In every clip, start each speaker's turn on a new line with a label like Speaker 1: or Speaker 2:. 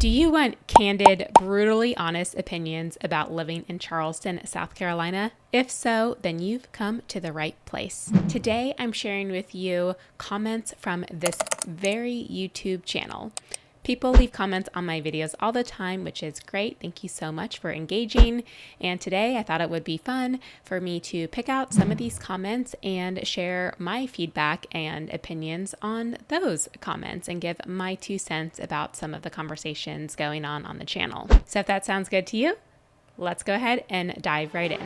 Speaker 1: Do you want candid, brutally honest opinions about living in Charleston, South Carolina? If so, then you've come to the right place. Today, I'm sharing with you comments from this very YouTube channel. People leave comments on my videos all the time, which is great. Thank you so much for engaging. And today I thought it would be fun for me to pick out some of these comments and share my feedback and opinions on those comments and give my 2 cents about some of the conversations going on the channel. So if that sounds good to you, let's go ahead and dive right in.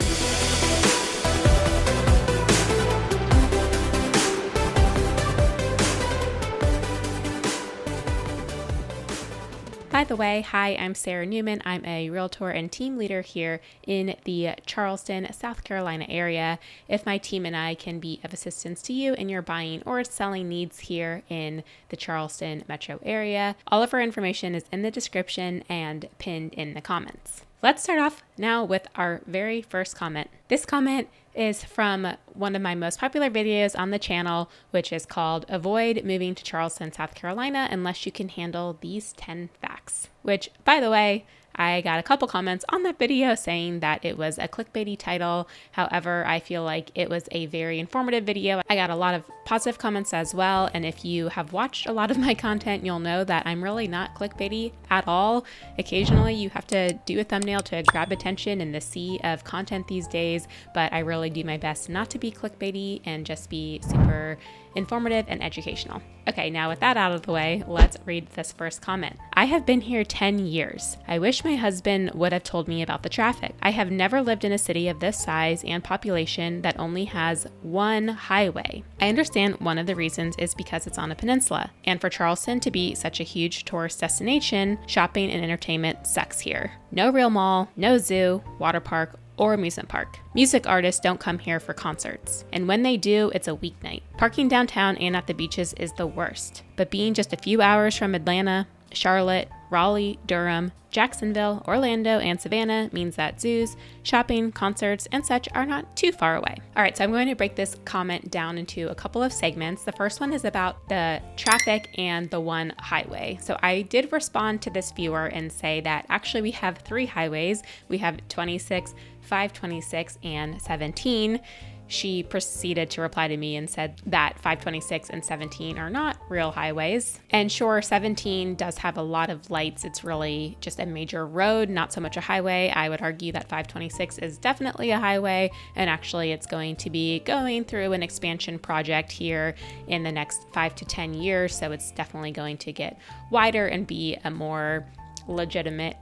Speaker 1: By the way, hi, I'm Sarah Newman. I'm a realtor and team leader here in the Charleston, South Carolina area. If my team and I can be of assistance to you in your buying or selling needs here in the Charleston metro area, all of our information is in the description and pinned in the comments. Let's start off now with our very first comment. This comment is from one of my most popular videos on the channel, which is called Avoid Moving to Charleston, South Carolina Unless You Can Handle These 10 Facts, which, by the way, I got a couple comments on that video saying that it was a clickbaity title. However, I feel like it was a very informative video. I got a lot of positive comments as well. And if you have watched a lot of my content, you'll know that I'm really not clickbaity at all. Occasionally, you have to do a thumbnail to grab attention in the sea of content these days, but I really do my best not to be clickbaity and just be super informative and educational. Okay, now with that out of the way, let's read this first comment. I have been here 10 years. I wish my husband would have told me about the traffic. I have never lived in a city of this size and population that only has one highway. I understand one of the reasons is because it's on a peninsula. And for Charleston to be such a huge tourist destination, shopping and entertainment sucks here. No real mall, no zoo, water park, or amusement park. Music artists don't come here for concerts, and when they do, it's a weeknight. Parking downtown and at the beaches is the worst, but being just a few hours from Atlanta, Charlotte, Raleigh, Durham, Jacksonville, Orlando, and Savannah means that zoos, shopping, concerts, and such are not too far away. All right, so I'm going to break this comment down into a couple of segments. The first one is about the traffic and the one highway. So I did respond to this viewer and say that actually we have 3 highways. We have 26, 526, and 17. She proceeded to reply to me and said that 526 and 17 are not real highways. And sure, 17 does have a lot of lights. It's really just a major road, not so much a highway. I would argue that 526 is definitely a highway, and actually it's going to be going through an expansion project here in the next 5 to 10 years. So it's definitely going to get wider and be a more legitimate,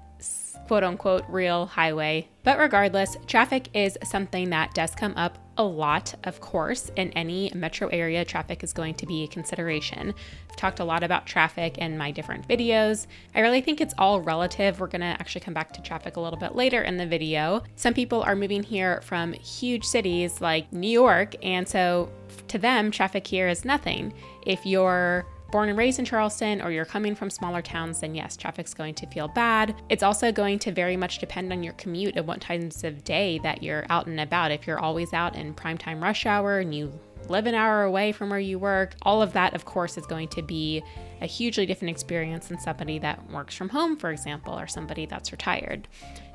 Speaker 1: quote unquote, real highway. But regardless, traffic is something that does come up a lot, of course. In any metro area, traffic is going to be a consideration. I've talked a lot about traffic in my different videos. I really think it's all relative. We're going to actually come back to traffic a little bit later in the video. Some people are moving here from huge cities like New York, and so to them, traffic here is nothing. If you're born and raised in Charleston or you're coming from smaller towns, then yes, traffic's going to feel bad. It's also going to very much depend on your commute and what times of day that you're out and about. If you're always out in primetime rush hour and you live an hour away from where you work, all of that, of course, is going to be a hugely different experience than somebody that works from home, for example, or somebody that's retired.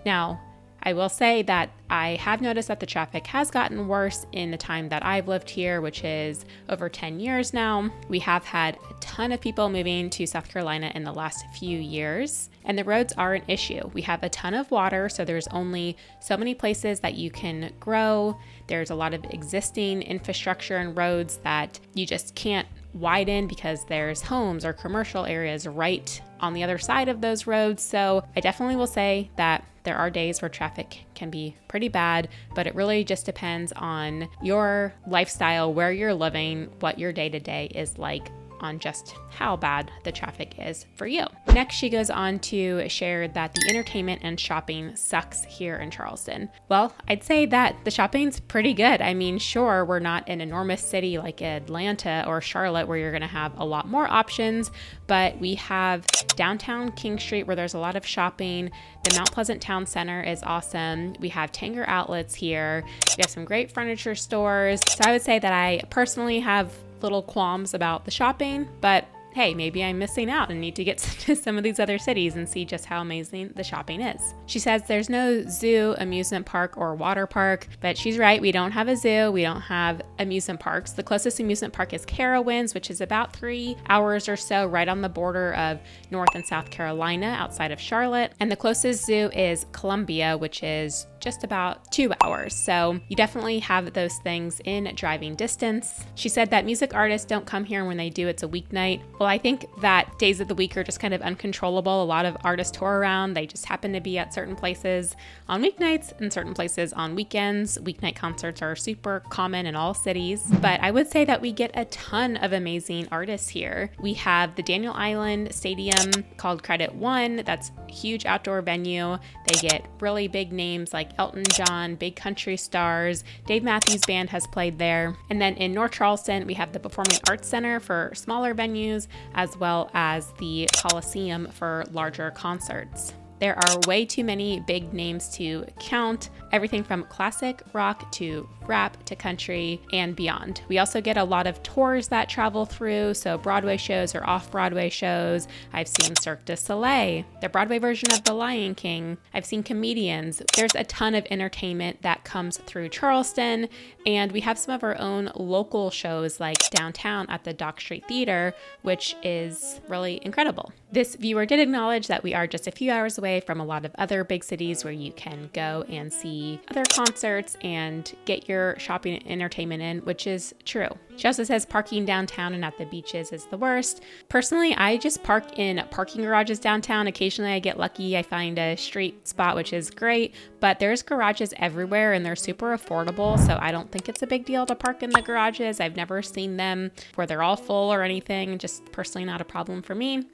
Speaker 1: Now, I will say that I have noticed that the traffic has gotten worse in the time that I've lived here, which is over 10 years now. We have had a ton of people moving to South Carolina in the last few years, and the roads are an issue. We have a ton of water, so there's only so many places that you can grow. There's a lot of existing infrastructure and roads that you just can't widen because there's homes or commercial areas right on the other side of those roads. So I definitely will say that there are days where traffic can be pretty bad, but it really just depends on your lifestyle, where you're living, what your day-to-day is like on just how bad the traffic is for you. Next, she goes on to share that the entertainment and shopping sucks here in Charleston. Well, I'd say that the shopping's pretty good. I mean, sure, we're not an enormous city like Atlanta or Charlotte where you're gonna have a lot more options, but we have downtown King Street where there's a lot of shopping. The Mount Pleasant Town Center is awesome. We have Tanger outlets here. We have some great furniture stores. So I would say that I personally have little qualms about the shopping, but hey, maybe I'm missing out and need to get to some of these other cities and see just how amazing the shopping is. She says there's no zoo, amusement park, or water park, but she's right. We don't have a zoo. We don't have amusement parks. The closest amusement park is Carowinds, which is about 3 hours or so right on the border of North and South Carolina outside of Charlotte. And the closest zoo is Columbia, which is just about 2 hours. So you definitely have those things in driving distance. She said that music artists don't come here, and when they do, it's a weeknight. Well, I think that days of the week are just kind of uncontrollable. A lot of artists tour around. They just happen to be at certain places on weeknights and certain places on weekends. Weeknight concerts are super common in all cities, but I would say that we get a ton of amazing artists here. We have the Daniel Island Stadium called Credit One. That's a huge outdoor venue. They get really big names like Elton John, big country stars. Dave Matthews Band has played there. And then in North Charleston, we have the Performing Arts Center for smaller venues, as well as the Coliseum for larger concerts. There are way too many big names to count, everything from classic rock to rap to country and beyond. We also get a lot of tours that travel through, so Broadway shows or off-Broadway shows. I've seen Cirque du Soleil, the Broadway version of The Lion King. I've seen comedians. There's a ton of entertainment that comes through Charleston, and we have some of our own local shows like downtown at the Dock Street Theater, which is really incredible. This viewer did acknowledge that we are just a few hours away from a lot of other big cities where you can go and see other concerts and get your shopping and entertainment in, which is true. She also says parking downtown and at the beaches is the worst. Personally, I just park in parking garages downtown. Occasionally I get lucky. I find a street spot, which is great, but there's garages everywhere and they're super affordable. So I don't think it's a big deal to park in the garages. I've never seen them where they're all full or anything. Just personally not a problem for me.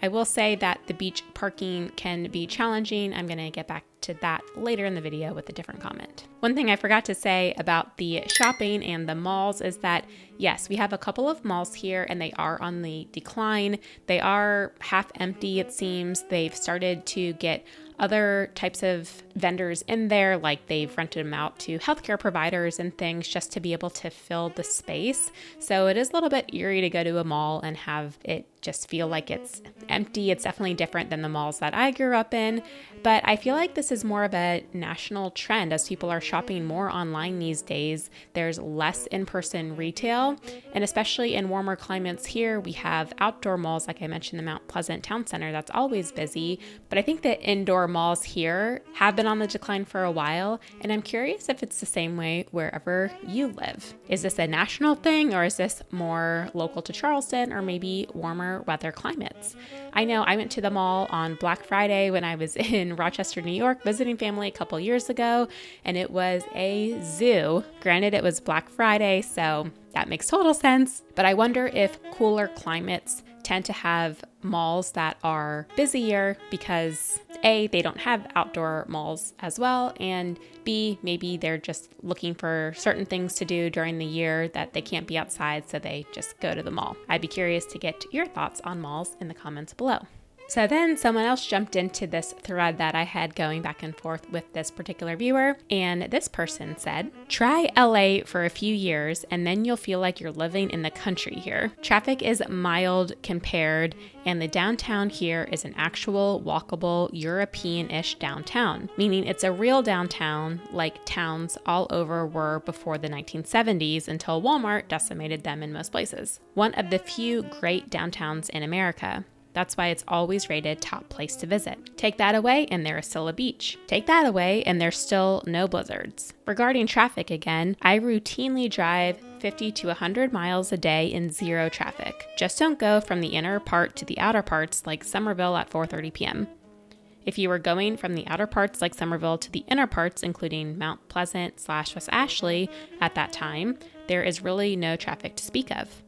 Speaker 1: I will say that the beach parking can be challenging. I'm going to get back to that later in the video with a different comment. One thing I forgot to say about the shopping and the malls is that, yes, we have a couple of malls here and they are on the decline. They are half empty, it seems. They've started to get other types of vendors in there, like they've rented them out to healthcare providers and things just to be able to fill the space. So it is a little bit eerie to go to a mall and have it just feel like it's empty. It's definitely different than the malls that I grew up in, but I feel like this is more of a national trend as people are shopping more online these days. There's less in-person retail, and especially in warmer climates here, we have outdoor malls, like I mentioned, the Mount Pleasant Town Center, that's always busy, but I think the indoor malls here have been on the decline for a while, and I'm curious if it's the same way wherever you live. Is this a national thing, or is this more local to Charleston, or maybe warmer weather climates? I know I went to the mall on Black Friday when I was in Rochester, New York, visiting family a couple years ago, and it was a zoo. Granted, it was Black Friday, so that makes total sense, but I wonder if cooler climates tend to have malls that are busier because A, they don't have outdoor malls as well, and B, maybe they're just looking for certain things to do during the year that they can't be outside, so they just go to the mall. I'd be curious to get your thoughts on malls in the comments below. So then someone else jumped into this thread that I had going back and forth with this particular viewer, and this person said, try LA for a few years and then you'll feel like you're living in the country here. Traffic is mild compared, and the downtown here is an actual walkable European-ish downtown, meaning it's a real downtown like towns all over were before the 1970s until Walmart decimated them in most places. One of the few great downtowns in America. That's why it's always rated top place to visit. Take that away and there is still a beach. Take that away and there's still no blizzards. Regarding traffic again, I routinely drive 50 to 100 miles a day in zero traffic. Just don't go from the inner part to the outer parts like Somerville at 4:30 p.m. If you were going from the outer parts like Somerville to the inner parts, including Mount Pleasant / West Ashley at that time, there is really no traffic to speak of.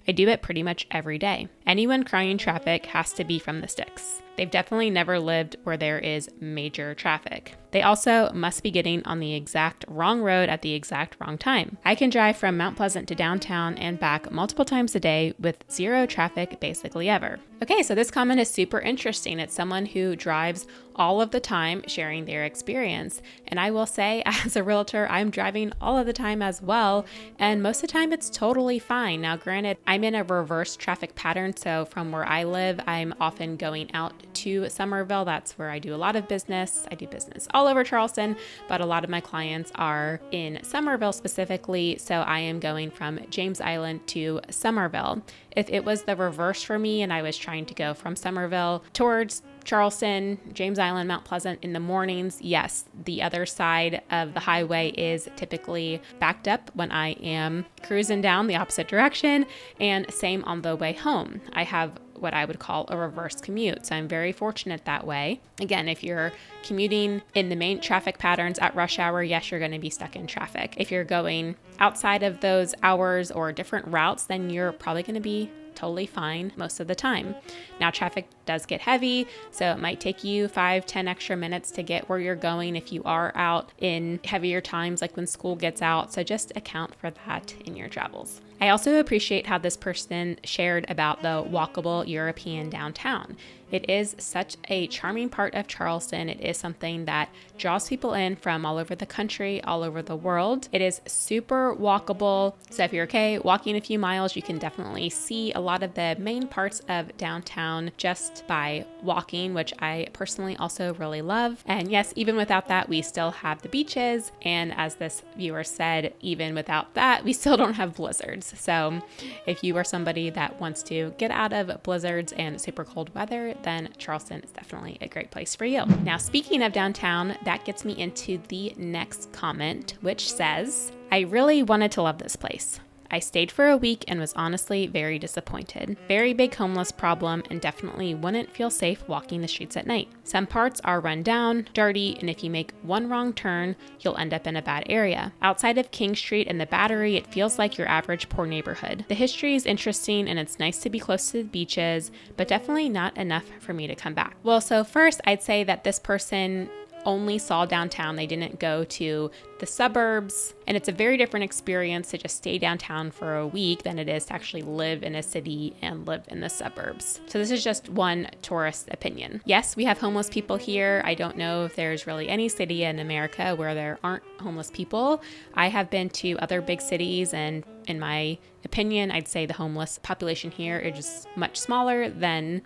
Speaker 1: I do it pretty much every day. Anyone crying traffic has to be from the sticks. They've definitely never lived where there is major traffic. They also must be getting on the exact wrong road at the exact wrong time. I can drive from Mount Pleasant to downtown and back multiple times a day with zero traffic basically ever. Okay, so this comment is super interesting. It's someone who drives all of the time sharing their experience. And I will say, as a realtor, I'm driving all of the time as well. And most of the time it's totally fine. Now, granted, I'm in a reverse traffic pattern different. So from where I live, I'm often going out to Somerville. That's where I do a lot of business. I do business all over Charleston, but a lot of my clients are in Somerville specifically. So I am going from James Island to Somerville. If it was the reverse for me and I was trying to go from Somerville towards Charleston, James Island, Mount Pleasant in the mornings, yes, the other side of the highway is typically backed up when I am cruising down the opposite direction, and same on the way home. I have what I would call a reverse commute. So I'm very fortunate that way. Again, if you're commuting in the main traffic patterns at rush hour, yes, you're going to be stuck in traffic. If you're going outside of those hours or different routes, then you're probably going to be totally fine most of the time. Now, traffic does get heavy, so it might take you 5-10 extra minutes to get where you're going if you are out in heavier times, like when school gets out. So just account for that in your travels. I also appreciate how this person shared about the walkable European downtown. It is such a charming part of Charleston. It is something that draws people in from all over the country, all over the world. It is super walkable. So if you're okay walking a few miles, you can definitely see a lot of the main parts of downtown just by walking, which I personally also really love. And yes, even without that, we still have the beaches. And as this viewer said, even without that, we still don't have blizzards. So if you are somebody that wants to get out of blizzards and super cold weather, then Charleston is definitely a great place for you. Now, speaking of downtown, that gets me into the next comment, which says, I really wanted to love this place. I stayed for a week and was honestly very disappointed. Very big homeless problem and definitely wouldn't feel safe walking the streets at night. Some parts are run down, dirty, and if you make one wrong turn, you'll end up in a bad area. Outside of King Street and the Battery, it feels like your average poor neighborhood. The history is interesting and it's nice to be close to the beaches, but definitely not enough for me to come back. Well, so first I'd say that this person only saw downtown. They didn't go to the suburbs, and it's a very different experience to just stay downtown for a week than it is to actually live in a city and live in the suburbs. So this is just one tourist opinion. Yes, we have homeless people here. I don't know if there's really any city in America where there aren't homeless people. I have been to other big cities, and in my opinion, I'd say the homeless population here is just much smaller than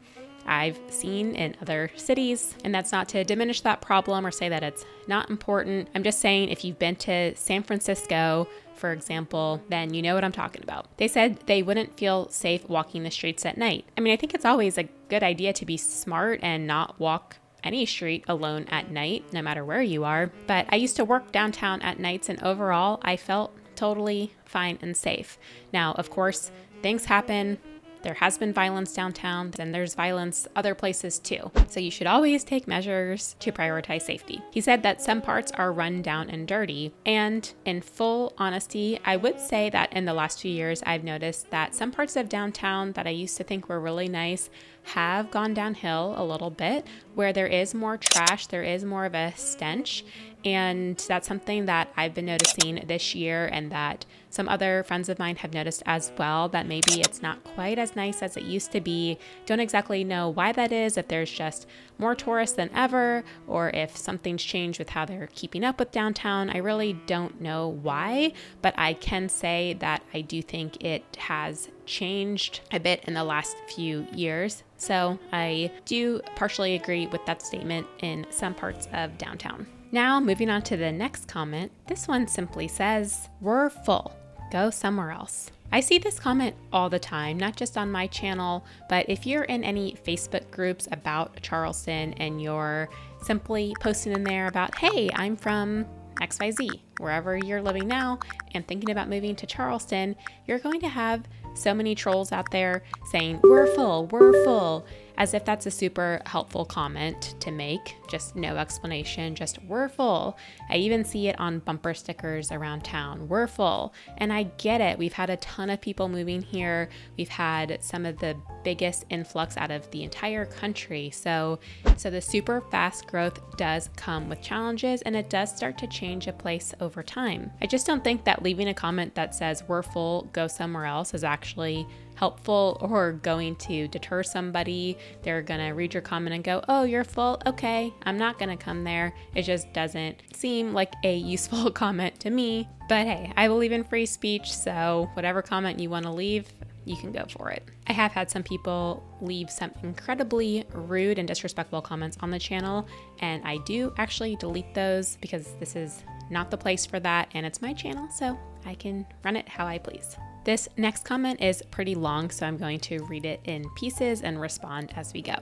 Speaker 1: I've seen in other cities. And that's not to diminish that problem or say that it's not important. I'm just saying if you've been to San Francisco, for example, then you know what I'm talking about. They said they wouldn't feel safe walking the streets at night. I mean, I think it's always a good idea to be smart and not walk any street alone at night, no matter where you are. But I used to work downtown at nights, and overall, I felt totally fine and safe. Now, of course, things happen. There has been violence downtown, and there's violence other places too. So you should always take measures to prioritize safety. He said that some parts are run down and dirty. And in full honesty, I would say that in the last few years, I've noticed that some parts of downtown that I used to think were really nice have gone downhill a little bit, where there is more trash, there is more of a stench. And that's something that I've been noticing this year, and that some other friends of mine have noticed as well, that maybe it's not quite as nice as it used to be. Don't exactly know why that is, if there's just more tourists than ever, or if something's changed with how they're keeping up with downtown. I really don't know why, but I can say that I do think it has changed a bit in the last few years. So I do partially agree with that statement in some parts of downtown. Now, moving on to the next comment. This one simply says, "We're full. Go somewhere else." I see this comment all the time, not just on my channel, but if you're in any Facebook groups about Charleston and you're simply posting in there about, hey, I'm from XYZ, wherever you're living now, and thinking about moving to Charleston, you're going to have so many trolls out there saying, we're full, as if that's a super helpful comment to make. Just no explanation, just we're full. I even see it on bumper stickers around town, we're full. And I get it. We've had a ton of people moving here. We've had some of the biggest influx out of the entire country. So the super fast growth does come with challenges, and it does start to change a place over time. I just don't think that leaving a comment that says we're full, go somewhere else is actually helpful or going to deter somebody. They're gonna read your comment and go, oh, you're full? Okay, I'm not gonna come there. It just doesn't seem like a useful comment to me. But hey, I believe in free speech, so whatever comment you want to leave, you can go for it. I have had some people leave some incredibly rude and disrespectful comments on the channel, and I do actually delete those because this is not the place for that, and it's my channel, so I can run it how I please. This next comment is pretty long, so I'm going to read it in pieces and respond as we go.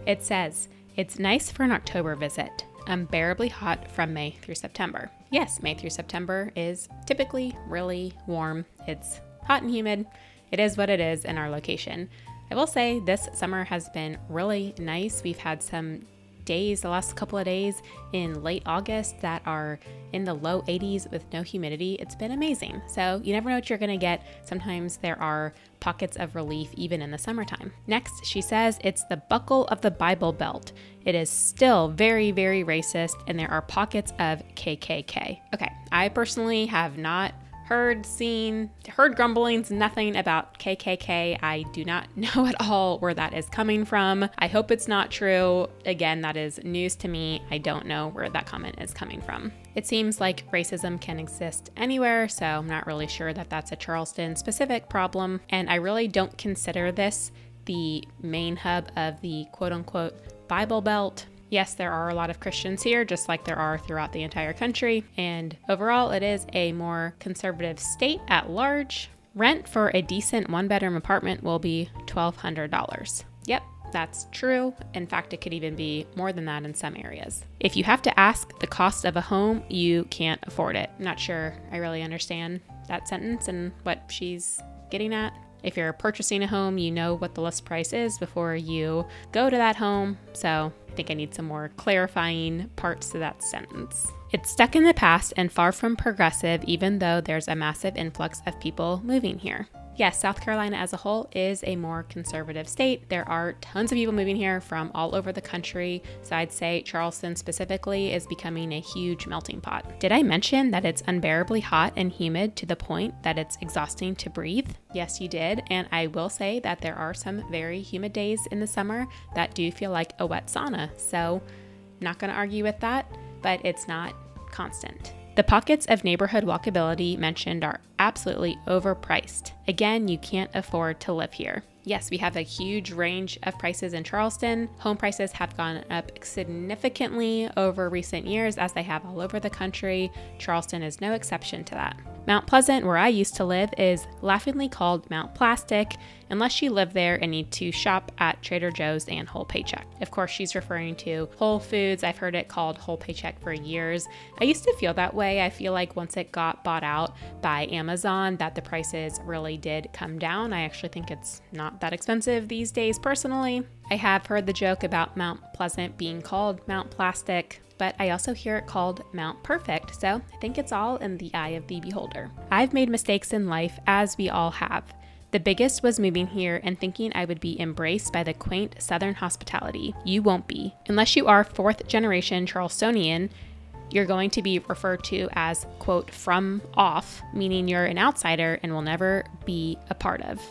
Speaker 1: It says, "It's nice for an October visit. Unbearably hot from May through September." Yes, May through September is typically really warm. It's hot and humid. It is what it is in our location. I will say this summer has been really nice. We've had some days, the last couple of days in late August that are in the low 80s with no humidity. It's been amazing. So you never know what you're going to get. Sometimes there are pockets of relief even in the summertime. Next, she says it's the buckle of the Bible Belt. It is still very, very racist, and there are pockets of KKK. Okay, I personally have not heard grumblings, nothing about KKK. I do not know at all where that is coming from. I hope it's not true. Again, that is news to me. I don't know where that comment is coming from. It seems like racism can exist anywhere, so I'm not really sure that that's a Charleston specific problem. And I really don't consider this the main hub of the quote unquote Bible Belt. Yes, there are a lot of Christians here, just like there are throughout the entire country. And overall, it is a more conservative state at large. Rent for a decent one-bedroom apartment will be $1,200. Yep, that's true. In fact, it could even be more than that in some areas. If you have to ask the cost of a home, you can't afford it. I'm not sure I really understand that sentence and what she's getting at. If you're purchasing a home, you know what the list price is before you go to that home. So I think I need some more clarifying parts to that sentence. It's stuck in the past and far from progressive, even though there's a massive influx of people moving here. Yes, South Carolina as a whole is a more conservative state. There are tons of people moving here from all over the country. So I'd say Charleston specifically is becoming a huge melting pot. Did I mention that it's unbearably hot and humid to the point that it's exhausting to breathe? Yes, you did. And I will say that there are some very humid days in the summer that do feel like a wet sauna. So not going to argue with that, but it's not constant. The pockets of neighborhood walkability mentioned are absolutely overpriced. Again, you can't afford to live here. Yes, we have a huge range of prices in Charleston. Home prices have gone up significantly over recent years, as they have all over the country. Charleston is no exception to that. Mount Pleasant, where I used to live, is laughingly called Mount Plastic, unless you live there and need to shop at Trader Joe's and Whole Paycheck. Of course, she's referring to Whole Foods. I've heard it called Whole Paycheck for years. I used to feel that way. I feel like once it got bought out by Amazon, that the prices really did come down. I actually think it's not that expensive these days personally. I have heard the joke about Mount Pleasant being called Mount Plastic, but I also hear it called Mount Perfect, so I think it's all in the eye of the beholder. I've made mistakes in life, as we all have. The biggest was moving here and thinking I would be embraced by the quaint Southern hospitality. You won't be. Unless you are fourth generation Charlestonian, you're going to be referred to as, quote, from off, meaning you're an outsider and will never be a part of.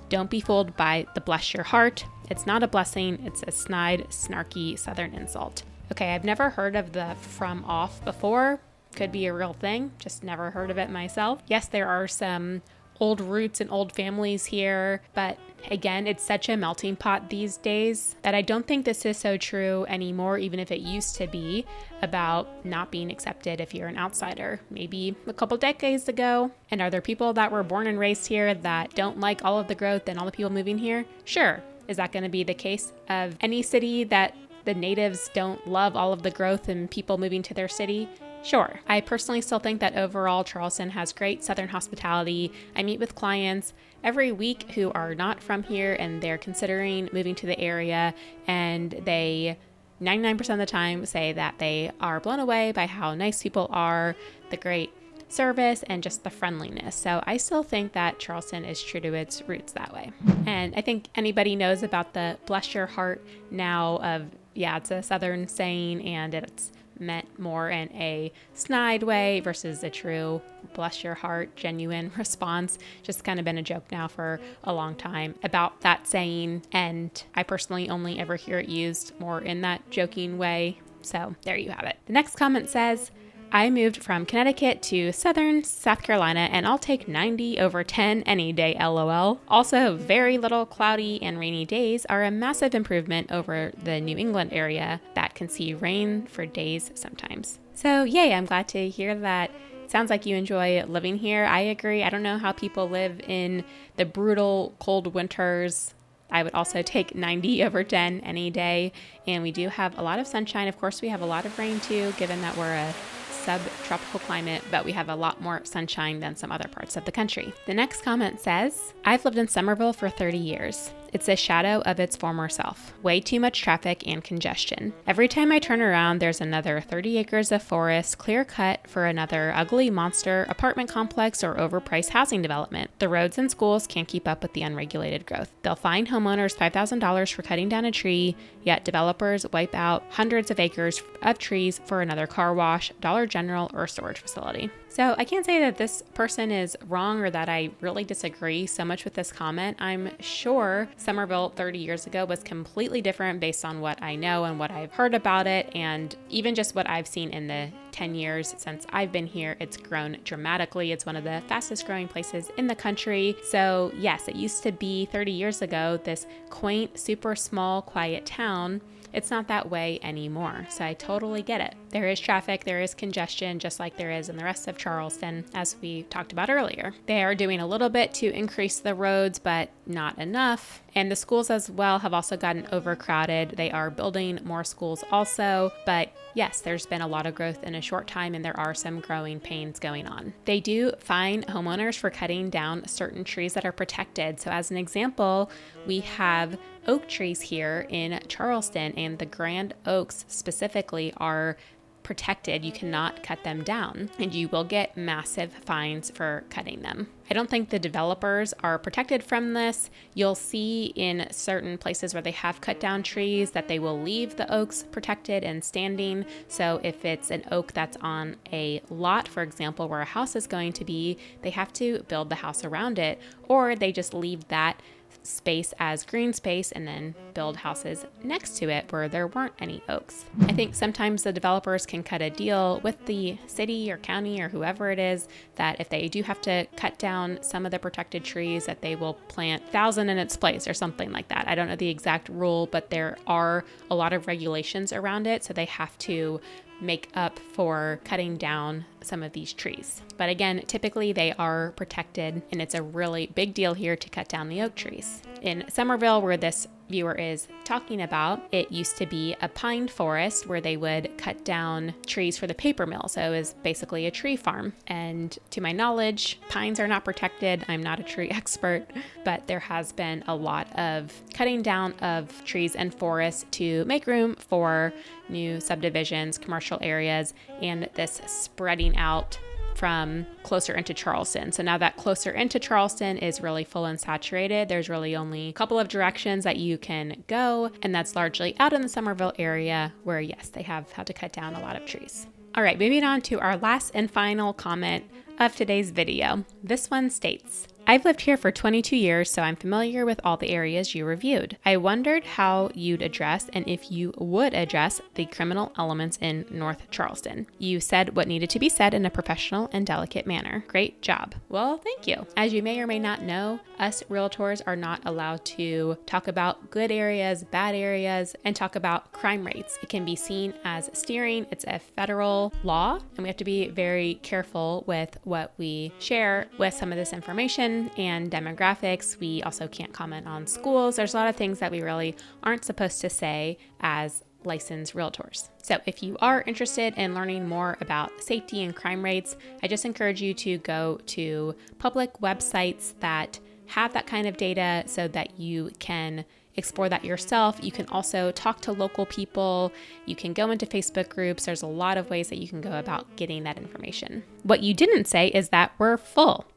Speaker 1: Don't be fooled by the bless your heart. It's not a blessing, it's a snide, snarky Southern insult. Okay, I've never heard of the from off before. Could be a real thing, just never heard of it myself. Yes, there are some old roots and old families here, but again, it's such a melting pot these days that I don't think this is so true anymore, even if it used to be about not being accepted if you're an outsider, maybe a couple decades ago. And are there people that were born and raised here that don't like all of the growth and all the people moving here? Sure. Is that going to be the case of any city that the natives don't love all of the growth and people moving to their city? Sure. I personally still think that overall Charleston has great Southern hospitality. I meet with clients every week who are not from here and they're considering moving to the area, and they 99% of the time say that they are blown away by how nice people are, the great service, and just the friendliness. So I still think that Charleston is true to its roots that way. And I think anybody knows about the bless your heart now of, yeah, it's a Southern saying and it's meant more in a snide way versus a true bless your heart, genuine response. Just kind of been a joke now for a long time about that saying. And I personally only ever hear it used more in that joking way. So there you have it. The next comment says, I moved from Connecticut to southern South Carolina, and I'll take 90 over 10 any day, LOL. Also, very little cloudy and rainy days are a massive improvement over the New England area that can see rain for days sometimes. So yay, I'm glad to hear that. Sounds like you enjoy living here. I agree. I don't know how people live in the brutal cold winters. I would also take 90 over 10 any day. And we do have a lot of sunshine. Of course, we have a lot of rain too, given that we're a subtropical climate, but we have a lot more sunshine than some other parts of the country. The next comment says, I've lived in Somerville for 30 years. It's a shadow of its former self. Way too much traffic and congestion. Every time I turn around, there's another 30 acres of forest clear cut for another ugly monster apartment complex or overpriced housing development. The roads and schools can't keep up with the unregulated growth. They'll fine homeowners $5,000 for cutting down a tree, yet developers wipe out hundreds of acres of trees for another car wash, Dollar General, or storage facility. So I can't say that this person is wrong or that I really disagree so much with this comment. I'm sure Somerville 30 years ago was completely different based on what I know and what I've heard about it, and even just what I've seen in the 10 years since I've been here. It's grown dramatically. It's one of the fastest growing places in the country. So yes, it used to be 30 years ago, this quaint, super small, quiet town. It's not that way anymore. So I totally get it. There is traffic, there is congestion, just like there is in the rest of Charleston, as we talked about earlier. They are doing a little bit to increase the roads, but not enough. And the schools as well have also gotten overcrowded. They are building more schools also, but yes, there's been a lot of growth in a short time and there are some growing pains going on. They do fine homeowners for cutting down certain trees that are protected. So as an example, we have oak trees here in Charleston, and the grand oaks specifically are protected. You cannot cut them down, and you will get massive fines for cutting them. I don't think the developers are protected from this. You'll see in certain places where they have cut down trees that they will leave the oaks protected and standing. So if it's an oak that's on a lot, for example, where a house is going to be, they have to build the house around it, or they just leave that space as green space and then build houses next to it where there weren't any oaks. I think sometimes the developers can cut a deal with the city or county or whoever it is that if they do have to cut down some of the protected trees, that they will plant 1,000 in its place or something like that. I don't know the exact rule, but there are a lot of regulations around it, so they have to make up for cutting down some of these trees. But again, typically they are protected, and it's a really big deal here to cut down the oak trees. In Somerville, where this viewer is talking about, it used to be a pine forest where they would cut down trees for the paper mill. So it was basically a tree farm. And to my knowledge, pines are not protected. I'm not a tree expert, but there has been a lot of cutting down of trees and forests to make room for new subdivisions, commercial areas, and this spreading out from closer into Charleston. So now that closer into Charleston is really full and saturated, there's really only a couple of directions that you can go, and that's largely out in the Somerville area where, yes, they have had to cut down a lot of trees. All right, moving on to our last and final comment of today's video. This one states, I've lived here for 22 years, so I'm familiar with all the areas you reviewed. I wondered how you'd address, and if you would address, the criminal elements in North Charleston. You said what needed to be said in a professional and delicate manner. Great job. Well, thank you. As you may or may not know, us realtors are not allowed to talk about good areas, bad areas, and talk about crime rates. It can be seen as steering. It's a federal law, and we have to be very careful with what we share with some of this information and demographics. We also can't comment on schools. There's a lot of things that we really aren't supposed to say as licensed realtors. So if you are interested in learning more about safety and crime rates, I just encourage you to go to public websites that have that kind of data so that you can explore that yourself. You can also talk to local people. You can go into Facebook groups. There's a lot of ways that you can go about getting that information. What you didn't say is that we're full.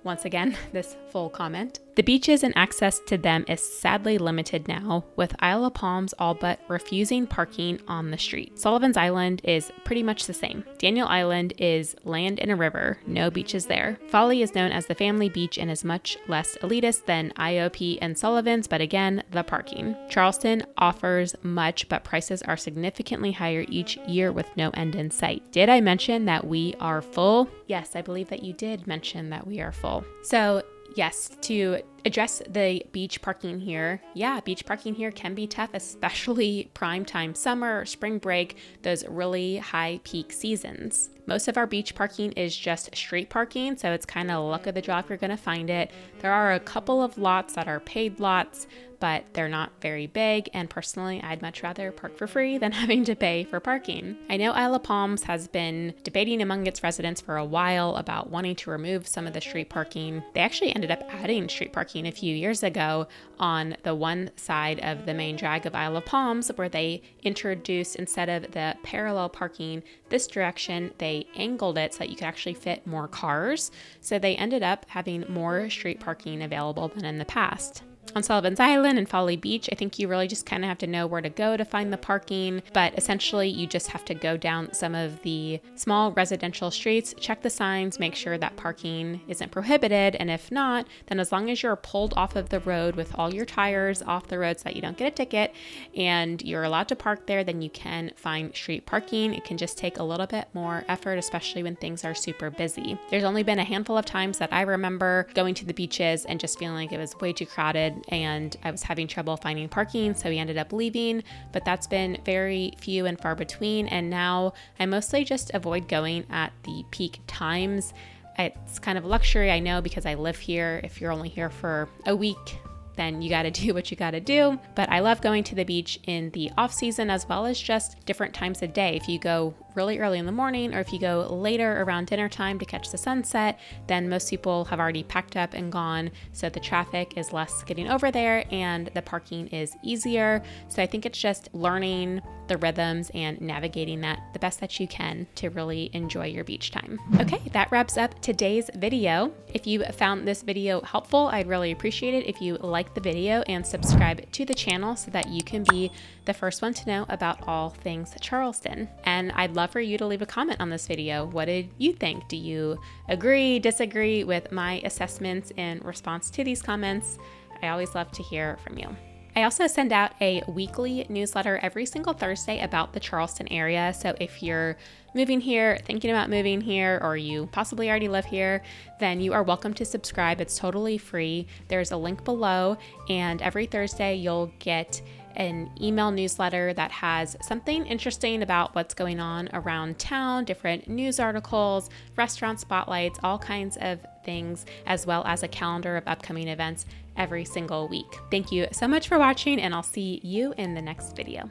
Speaker 1: Once again, this full comment. The beaches and access to them is sadly limited now, with Isle of Palms all but refusing parking on the street. Sullivan's Island is pretty much the same. Daniel Island is land and a river, no beaches there. Folly is known as the family beach and is much less elitist than IOP and Sullivan's, but again, the parking. Charleston offers much, but prices are significantly higher each year with no end in sight. Did I mention that we are full? Yes, I believe that you did mention that we are full. So yes, to address the beach parking here, beach parking here can be tough, especially prime time summer or spring break, those really high peak seasons. Most of our beach parking is just street parking, so it's kind of luck of the draw if you're going to find it. There are a couple of lots that are paid lots, but they're not very big, and personally, I'd much rather park for free than having to pay for parking. I know Isle of Palms has been debating among its residents for a while about wanting to remove some of the street parking. They actually ended up adding street parking a few years ago on the one side of the main drag of Isle of Palms, where they introduced, instead of the parallel parking this direction, they angled it so that you could actually fit more cars. So they ended up having more street parking available than in the past. On Sullivan's Island and Folly Beach, I think you really just kind of have to know where to go to find the parking, but essentially you just have to go down some of the small residential streets, check the signs, make sure that parking isn't prohibited, and if not, then as long as you're pulled off of the road with all your tires off the road so that you don't get a ticket and you're allowed to park there, then you can find street parking. It can just take a little bit more effort, especially when things are super busy. There's only been a handful of times that I remember going to the beaches and just feeling like it was way too crowded and I was having trouble finding parking, so we ended up leaving, but that's been very few and far between, and now I mostly just avoid going at the peak times. It's kind of a luxury, I know, because I live here. If you're only here for a week, then you got to do what you got to do. But I love going to the beach in the off season as well as just different times of day. If you go really early in the morning or if you go later around dinner time to catch the sunset, then most people have already packed up and gone. So the traffic is less getting over there and the parking is easier. So I think it's just learning the rhythms and navigating that the best that you can to really enjoy your beach time. Okay, that wraps up today's video. If you found this video helpful, I'd really appreciate it if you like the video and subscribe to the channel so that you can be the first one to know about all things Charleston. And I'd love for you to leave a comment on this video. What did you think? Do you agree, disagree with my assessments in response to these comments? I always love to hear from you. I also send out a weekly newsletter every single Thursday about the Charleston area. So if you're moving here, thinking about moving here, or you possibly already live here, then you are welcome to subscribe. It's totally free. There's a link below, and every Thursday you'll get an email newsletter that has something interesting about what's going on around town, different news articles, restaurant spotlights, all kinds of things, as well as a calendar of upcoming events every single week. Thank you so much for watching, and I'll see you in the next video.